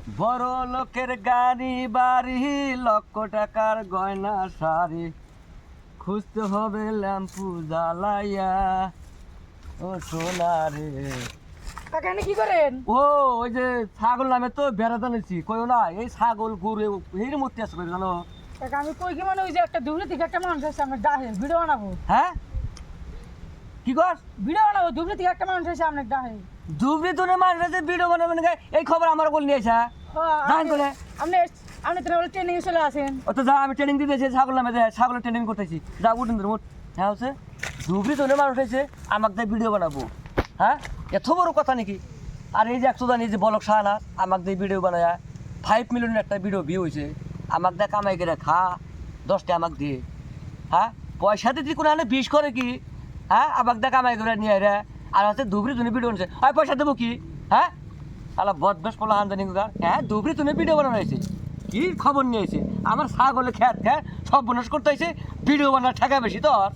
বড় লোকের গাড়ি বাড়ি লক্ষ টাকার গয়না শাড়ি খুঁজতে হবে ল্যাম্পু জ্বালাইয়া ও সোনা রে। কাকা এনে কি করেন? ও ওই যে ছাগল নামে তো বেড়াতে নিচ্ছি কইও না, এই ছাগল গরু এর মূর্তি আছে কই জানো? কাকা আমি কই কি মানে ওই যে একটা দূরে থেকে একটা মানুষ আছে আমরা ডাহে ভিডিও বানাবো। হ্যাঁ কি কর? ভিডিও বানাবো দূরে থেকে একটা মানুষ আছে আমরা ডাহে। দুবরি তো মানুষ ভিডিও বানাবে না, এই খবর আমার বল নিয়ে আসা জান করে। আপনি আপনি তো ট্রেনিং চলে আসেন। ও তো যা আমি ট্রেনিং দিতেছি ছাগল নামে যায়, ছাগলের ট্রেনিং করতেছি, যা উঠুন ধরে উঠ। হ্যাঁ হচ্ছে দুবরি তো মানুষ হয়েছে আমাকে দিয়ে ভিডিও বানাবো, হ্যাঁ এত বড় কথা নাকি? আর এই যে একশো জানি যে বলক শাহানা আমাকে দিয়ে ভিডিও বানায় 5 মিলিয়নের একটা ভিডিও ভিউ হয়েছে, আমাকে দিয়ে কামাই করে খা 10টা আমাকে দিয়ে। হ্যাঁ পয়সা দিতে কোনো আনে 20 করে কি? হ্যাঁ আমাকে দিয়ে কামাই করে নিয়ে রে। আর হচ্ছে দুবরি তুমি ভিডিও বানাচ্ছে, হয় পয়সা দেবো কি? হ্যাঁ আলা বদবেশ পোলা হানজানি হ্যাঁ দুবরি তুমি ভিডিও বানানো হয়েছে, কি খবর নিয়েছে? আমার ছাগলে খ্যাত খ্যাত সব বনস করতে হয়েছে, ভিডিও বানার ঠেকা বেশি তো আর।